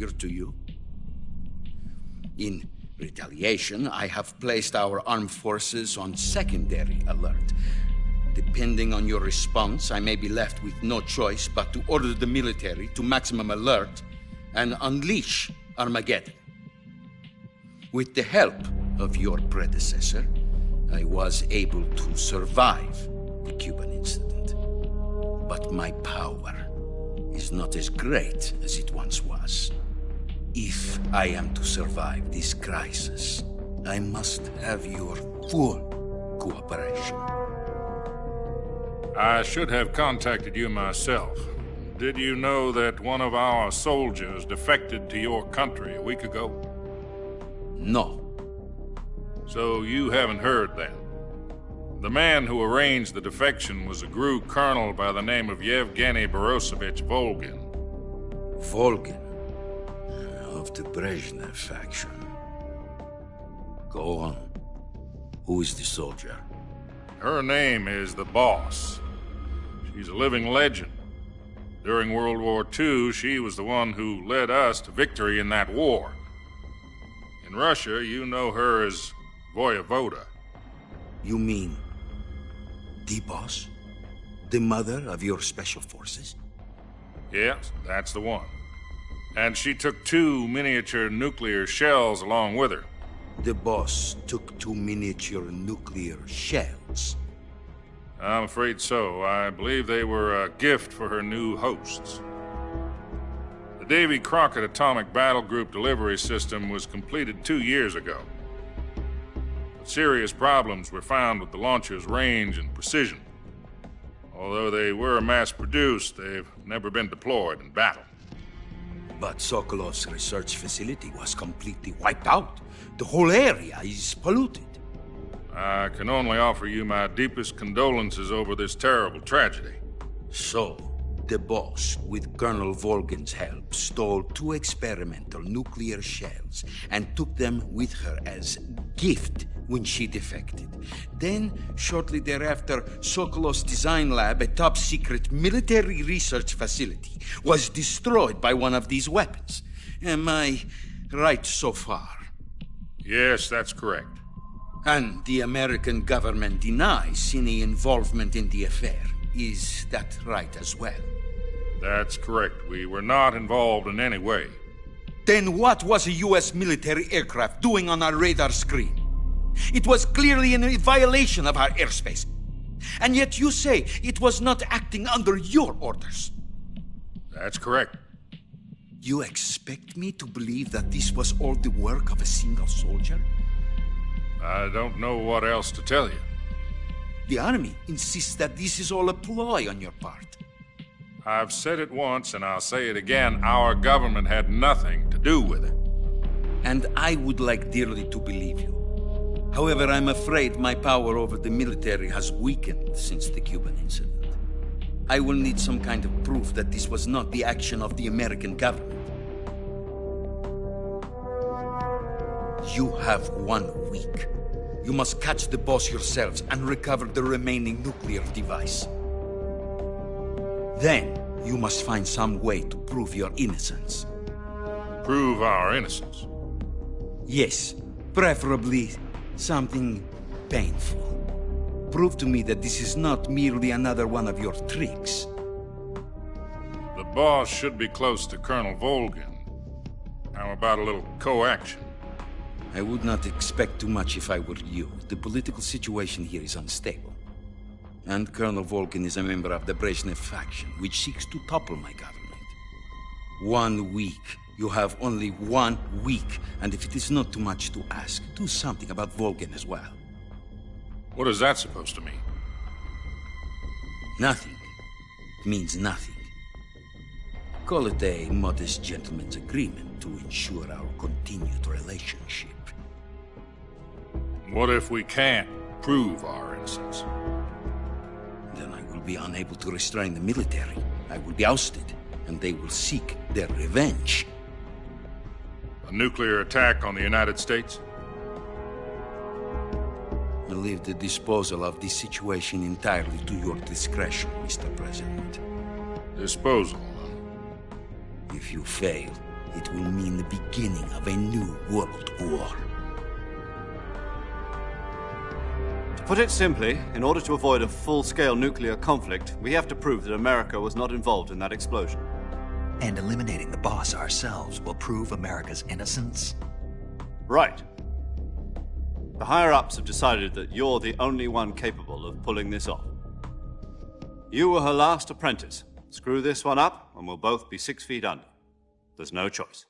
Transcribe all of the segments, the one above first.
familiar to you? In retaliation, I have placed our armed forces on secondary alert. Depending on your response, I may be left with no choice but to order the military to maximum alert and unleash Armageddon. With the help of your predecessor, I was able to survive the Cuban incident. But my power is not as great as it once was. If I am to survive this crisis, I must have your full cooperation. I should have contacted you myself. Did you know that one of our soldiers defected to your country a week ago? No. So you haven't heard then? The man who arranged the defection was a GRU colonel by the name of Yevgeny Borosovich Volgin. Volgin? Of the Brezhnev faction. Go on. Who is the soldier? Her name is the Boss. She's a living legend. During World War II, she was the one who led us to victory in that war. In Russia, you know her as Voyevoda. You mean the Boss? The mother of your special forces? Yes, that's the one. And she took 2 miniature nuclear shells along with her. The Boss took 2 miniature nuclear shells? I'm afraid so. I believe they were a gift for her new hosts. The Davy Crockett Atomic Battle Group delivery system was completed 2 years ago. But serious problems were found with the launcher's range and precision. Although they were mass-produced, they've never been deployed in battle. But Sokolov's research facility was completely wiped out. The whole area is polluted. I can only offer you my deepest condolences over this terrible tragedy. So, the Boss, with Colonel Volgin's help, stole 2 experimental nuclear shells and took them with her as gift when she defected. Then, shortly thereafter, Sokolov's design lab, a top-secret military research facility, was destroyed by one of these weapons. Am I right so far? Yes, that's correct. And the American government denies any involvement in the affair. Is that right as well? That's correct. We were not involved in any way. Then what was a U.S. military aircraft doing on our radar screen? It was clearly in violation of our airspace. And yet you say it was not acting under your orders. That's correct. You expect me to believe that this was all the work of a single soldier? I don't know what else to tell you. The Army insists that this is all a ploy on your part. I've said it once, and I'll say it again. Our government had nothing to do with it. And I would like dearly to believe you. However, I'm afraid my power over the military has weakened since the Cuban incident. I will need some kind of proof that this was not the action of the American government. You have 1 week. You must catch the Boss yourselves and recover the remaining nuclear device. Then, you must find some way to prove your innocence. Prove our innocence? Yes, preferably something painful. Prove to me that this is not merely another one of your tricks. The Boss should be close to Colonel Volgin. How about a little co-action? I would not expect too much if I were you. The political situation here is unstable. And Colonel Volgin is a member of the Brezhnev faction, which seeks to topple my government. 1 week. You have only 1 week, and if it is not too much to ask, do something about Volgin as well. What is that supposed to mean? Nothing. It means nothing. Call it a modest gentleman's agreement to ensure our continued relationship. What if we can't prove our innocence? Then I will be unable to restrain the military. I will be ousted, and they will seek their revenge. A nuclear attack on the United States? I leave the disposal of this situation entirely to your discretion, Mr. President. Disposal? If you fail, it will beginning of a new world war. To put it simply, in order to avoid a full-scale nuclear conflict, we have to prove that America was not involved in that explosion. And eliminating the boss ourselves will prove America's innocence? Right. The higher-ups have decided that you're the only one capable of pulling this off. You were her last apprentice. Screw this one up, and we'll both be 6 feet under. There's no choice.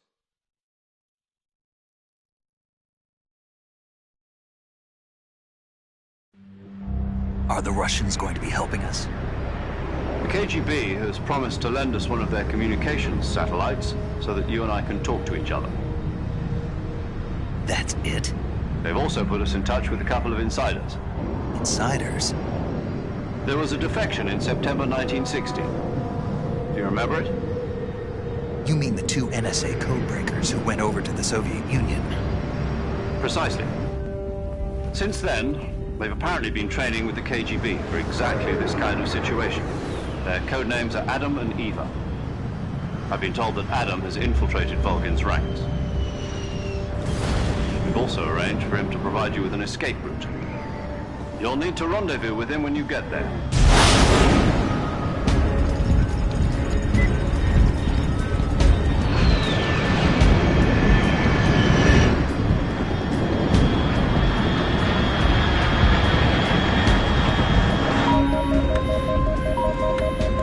Are the Russians going to be helping us? The KGB has promised to lend us one of their communications satellites so that you and I can talk to each other. That's it? They've also put us in touch with a couple of insiders. Insiders? There was a defection in September 1960. Do you remember it? You mean the 2 NSA codebreakers who went over to the Soviet Union? Precisely. Since then, they've apparently been training with the KGB for exactly this kind of situation. Their codenames are Adam and Eva. I've been told that Adam has infiltrated Volgin's ranks. We've also arranged for him to provide you with an escape route. You'll need to rendezvous with him when you get there.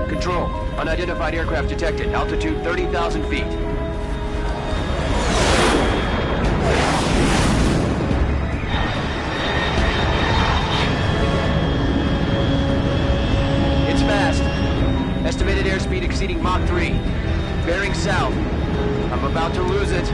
Control, unidentified aircraft detected. Altitude 30,000 feet. It's fast. Estimated airspeed exceeding Mach 3. Bearing south. I'm about to lose it.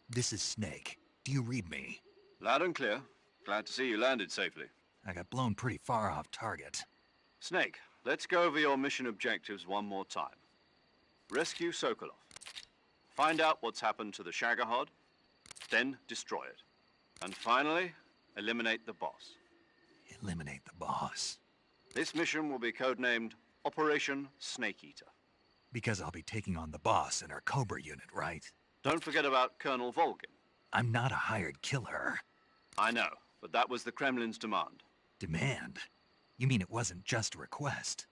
This is Snake. Do you read me? Loud and clear. Glad to see you landed safely. I got blown pretty far off target. Snake, let's go over your mission objectives one more time. Rescue Sokolov. Find out what's happened to the Shagohod, then destroy it. And finally, eliminate the boss. Eliminate the boss. This mission will be codenamed Operation Snake Eater. Because I'll be taking on the boss in our Cobra unit, right? Don't forget about Colonel Volgin. I'm not a hired killer. I know, but that was the Kremlin's demand. Demand? You mean it wasn't just a request?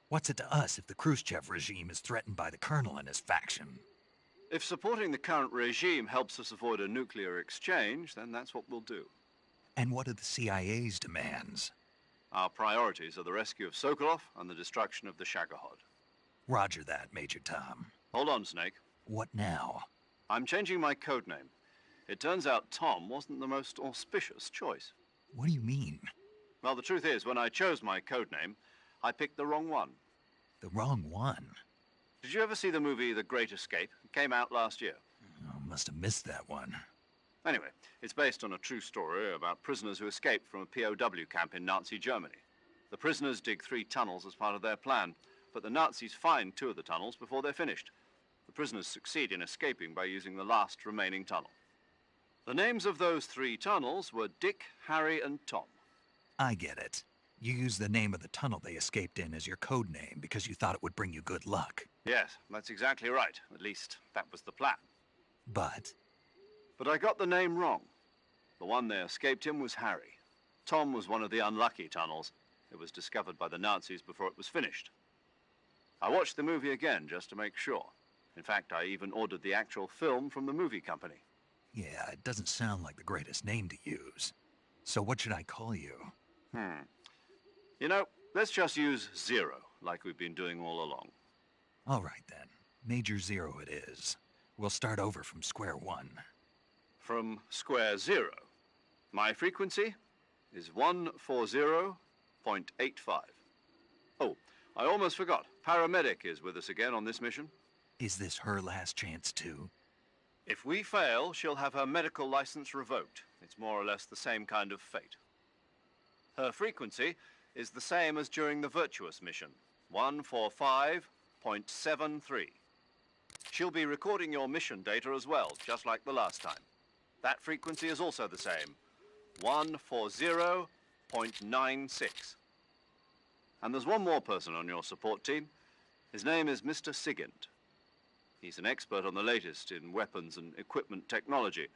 What's it to us if the Khrushchev regime is threatened by the Colonel and his faction? If supporting the current regime helps us avoid a nuclear exchange, then that's what we'll do. And what are the CIA's demands? Our priorities are the rescue of Sokolov and the destruction of the Shagohod. Roger that, Major Tom. Hold on, Snake. What now? I'm changing my codename. It turns out Tom wasn't the most auspicious choice. What do you mean? Well, the truth is, when I chose my codename, I picked the wrong one. The wrong one? Did you ever see the movie The Great Escape? It came out last year. Oh, must have missed that one. Anyway, it's based on a true story about prisoners who escaped from a POW camp in Nazi Germany. The prisoners dig 3 tunnels as part of their plan, but the Nazis find 2 of the tunnels before they're finished. The prisoners succeed in escaping by using the last remaining tunnel. The names of those 3 tunnels were Dick, Harry, and Tom. I get it. You used the name of the tunnel they escaped in as your code name because you thought it would bring you good luck. Yes, that's exactly right. At least, that was the plan. But But I got the name wrong. The one they escaped in was Harry. Tom was one of the unlucky tunnels. It was discovered by the Nazis before it was finished. I watched the movie again just to make sure. In fact, I even ordered the actual film from the movie company. yeah, it doesn't sound like the greatest name to use. So what should I call you? You know, let's just use Zero, like we've been doing all along. All right then. Major Zero it is. We'll start over from square one. From square zero. My frequency is 140.85. Oh, I almost forgot. Paramedic is with us again on this mission. Is this her last chance too? If we fail, she'll have her medical license revoked. It's more or less the same kind of fate. Her frequency is the same as during the Virtuous mission, 145.73. She'll be recording your mission data as well, just like the last time. That frequency is also the same, 140.96. And there's one more person on your support team. His name is Mr. Sigint. He's an expert on the latest in weapons and equipment technology.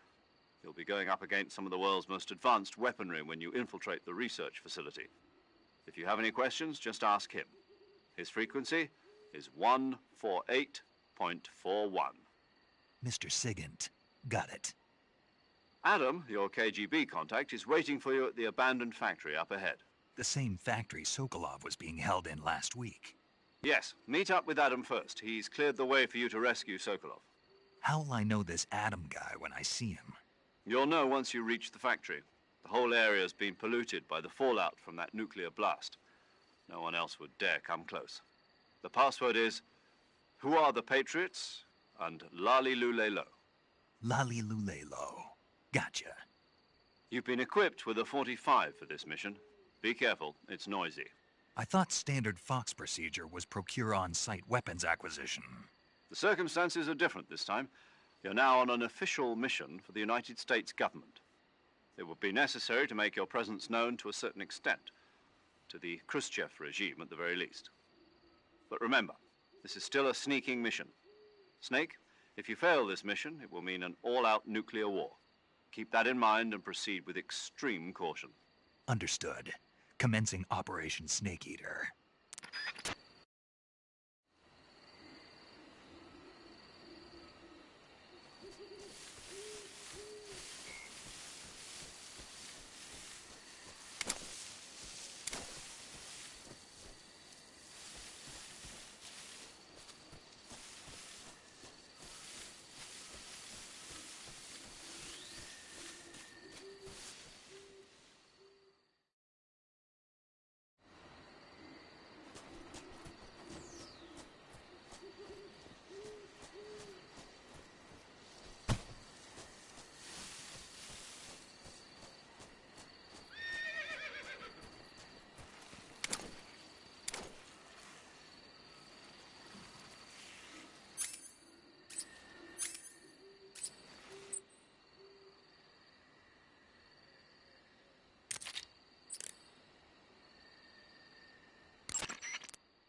You'll be going up against some of the world's most advanced weaponry when you infiltrate the research facility. If you have any questions, just ask him. His frequency is 148.41. Mr. Sigint. Got it. Adam, your KGB contact, is waiting for you at the abandoned factory up ahead. The same factory Sokolov was being held in last week. Yes, meet up with Adam first. He's cleared the way for you to rescue Sokolov. How will I know this Adam guy when I see him? You'll know once you reach the factory. The whole area's been polluted by the fallout from that nuclear blast. No one else would dare come close. The password is, "Who are the Patriots?" and "Lali Lule Lo." Lali Lule Lo. Gotcha. You've been equipped with a 45 for this mission. Be careful, it's noisy. I thought standard Fox procedure was procure on-site weapons acquisition. The circumstances are different this time. You're now on an official mission for the United States government. It would be necessary to make your presence known to a certain extent, to the Khrushchev regime at the very least. But remember, this is still a sneaking mission. Snake, if you fail this mission, it will mean an all-out nuclear war. Keep that in mind and proceed with extreme caution. Understood. Commencing Operation Snake Eater.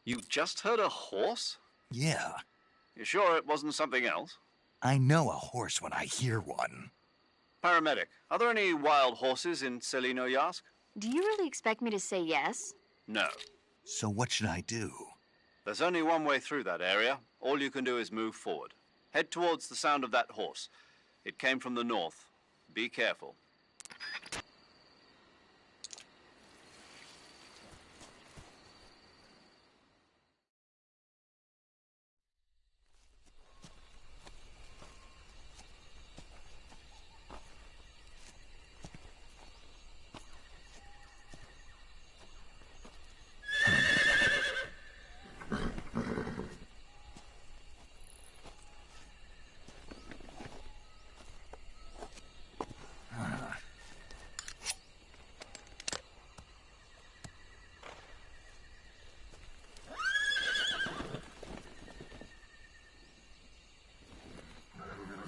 You just heard a horse? Yeah. You sure it wasn't something else? I know a horse when I hear one. Paramedic, are there any wild horses in Selino Yask? Do you really expect me to say yes? No. So what should I do? There's only one way through that area. All you can do is move forward. Head towards the sound of that horse. It came from the north. Be careful.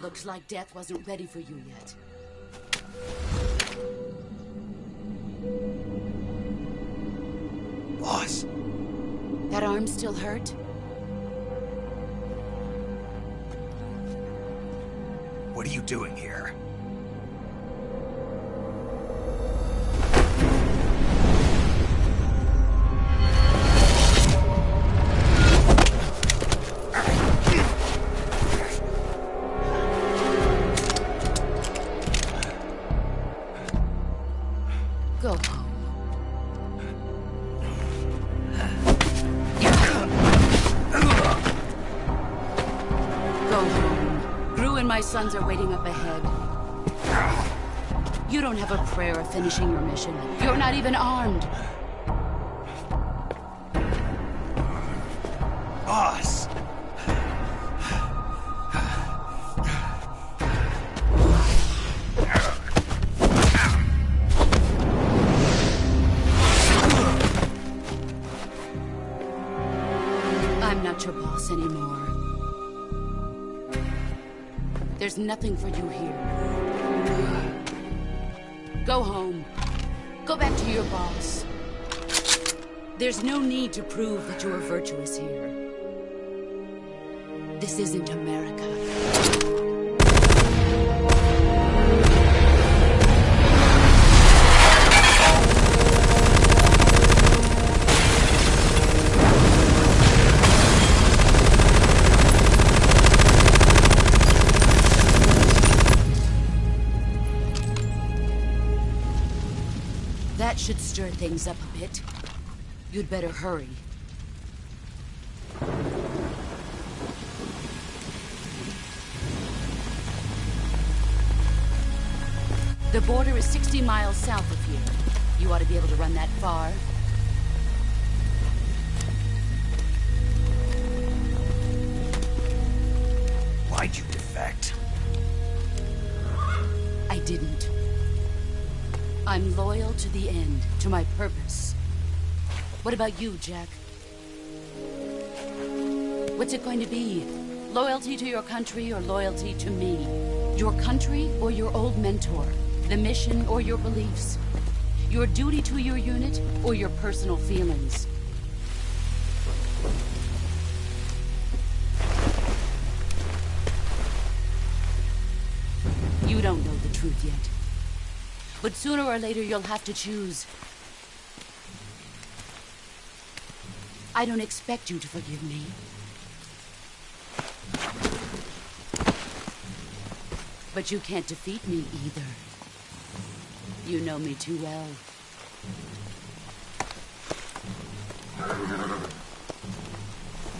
Looks like death wasn't ready for you yet. arm still hurt? What are you doing here? Go home. Go home. Gru and my sons are waiting up ahead. You don't have a prayer of finishing your mission. You're not even armed. Boss! I'm not your boss anymore. There's nothing for you here. Go home. Go back to your boss. There's no need to prove that you are virtuous here. This isn't America. That should stir things up a bit. You'd better hurry. The border is 60 miles south of here. You ought to be able to run that far. Why'd you defect? I didn't. I'm loyal to the end, to my purpose. What about you, Jack? What's it going to be? Loyalty to your country or loyalty to me? Your country or your old mentor? The mission or your beliefs? Your duty to your unit or your personal feelings? You don't know the truth yet. But sooner or later you'll have to choose. I don't expect you to forgive me. But you can't defeat me either. You know me too well.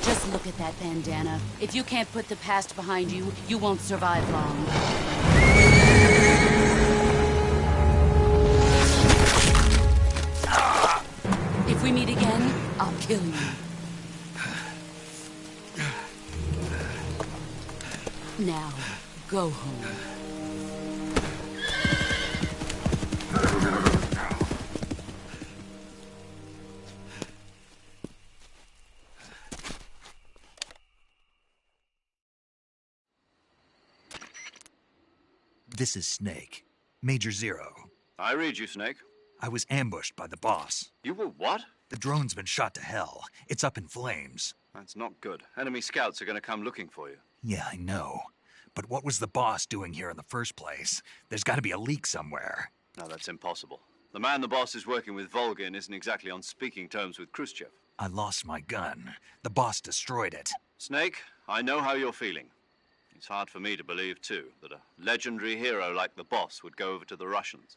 Just look at that bandana. If you can't put the past behind you, you won't survive long. If we meet again, I'll kill you. Now, go home. This is Snake. Major Zero. I read you, Snake. I was ambushed by the boss. You were what? The drone's been shot to hell. It's up in flames. That's not good. Enemy scouts are going to come looking for you. Yeah, I know. But what was the boss doing here in the first place? There's got to be a leak somewhere. No, that's impossible. The man the boss is working with, Volgin, isn't exactly on speaking terms with Khrushchev. I lost my gun. The boss destroyed it. Snake, I know how you're feeling. It's hard for me to believe, too, that a legendary hero like the boss would go over to the Russians.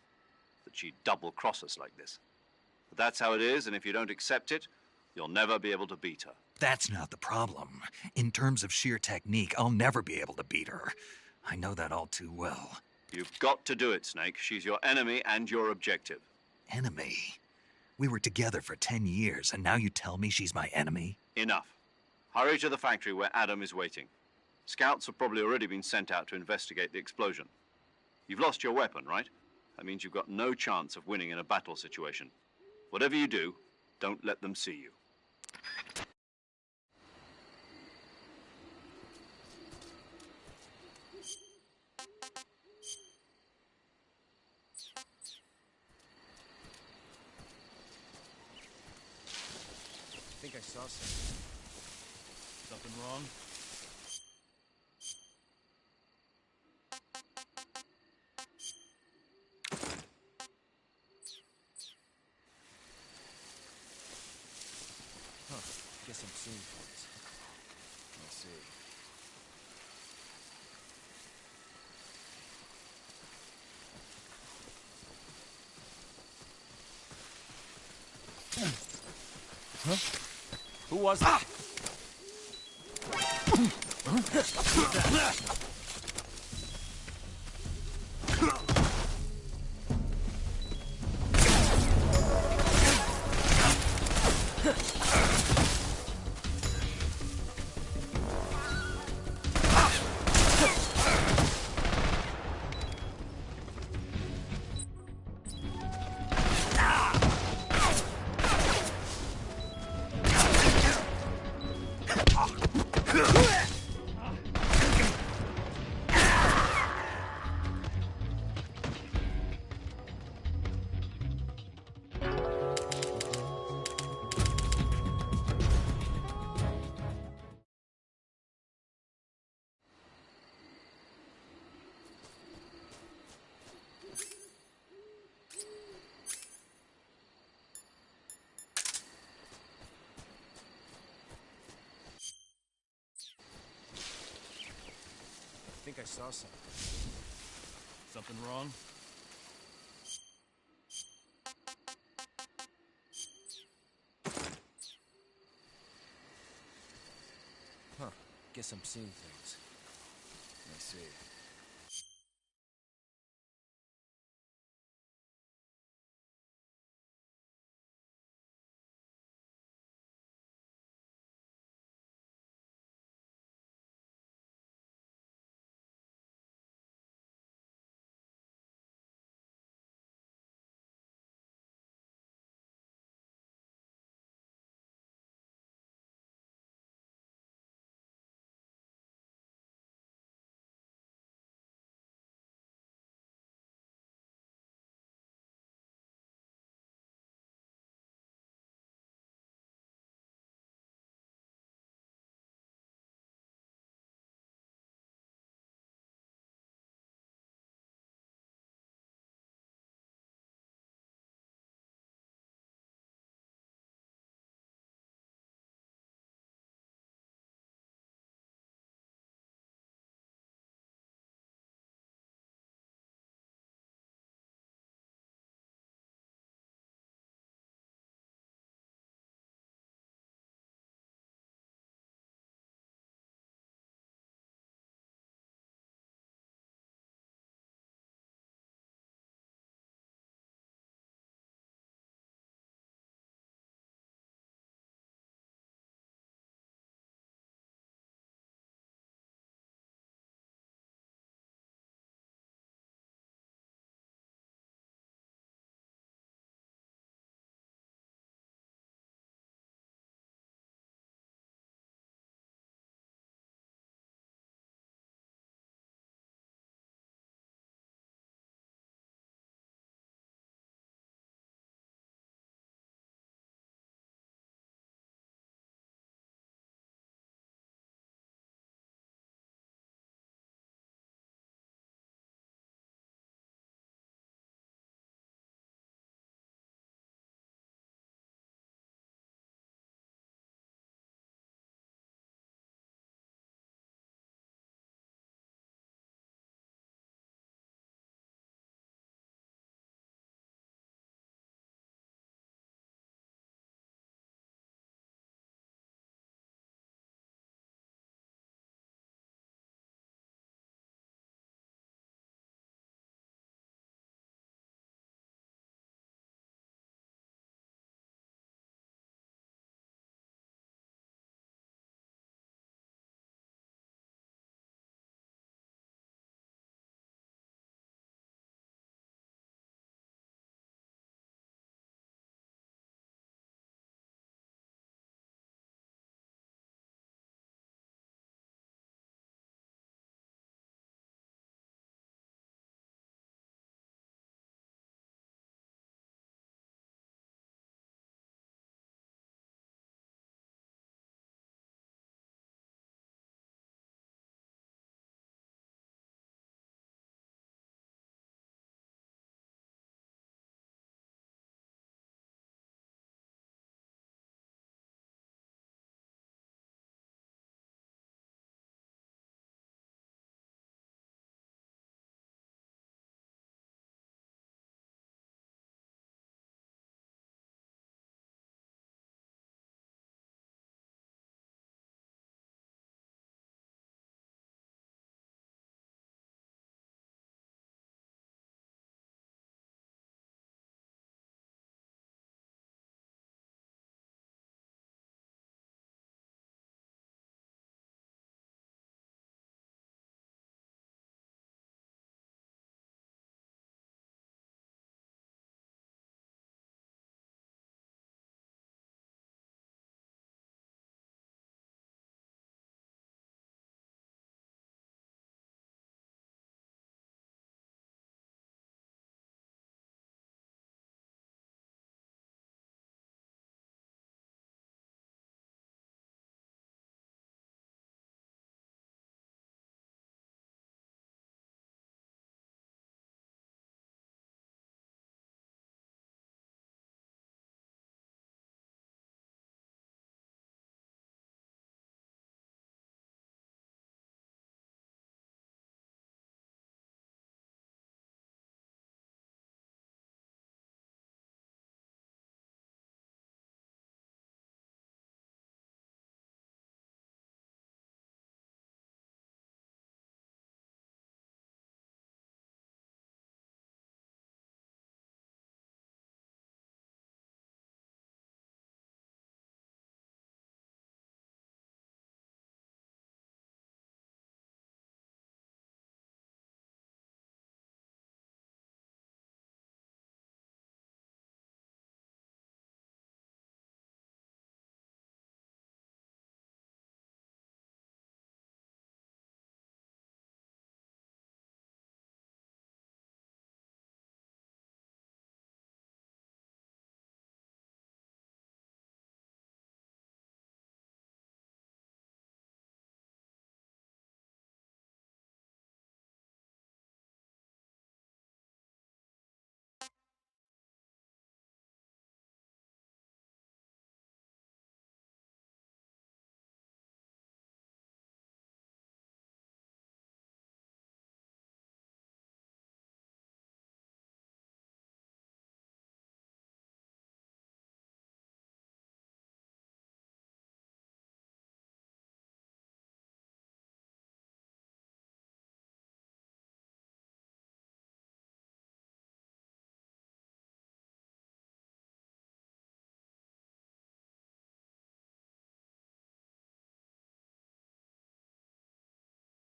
That she'd double-cross us like this. But that's how it is, and if you don't accept it, you'll never be able to beat her. That's not the problem. In terms of sheer technique, I'll never be able to beat her. I know that all too well. You've got to do it, Snake. She's your enemy and your objective. Enemy? We were together for 10 years, and now you tell me she's my enemy? Enough. Hurry to the factory where Adam is waiting. Scouts have probably already been sent out to investigate the explosion. You've lost your weapon, right? That means you've got no chance of winning in a battle situation. Whatever you do, don't let them see you. I think I saw something. Something wrong? Huh. Guess I'm seeing things. Let's see. Huh? Who was it? I think I saw something. Something wrong? Huh. Guess I'm seeing things. I see.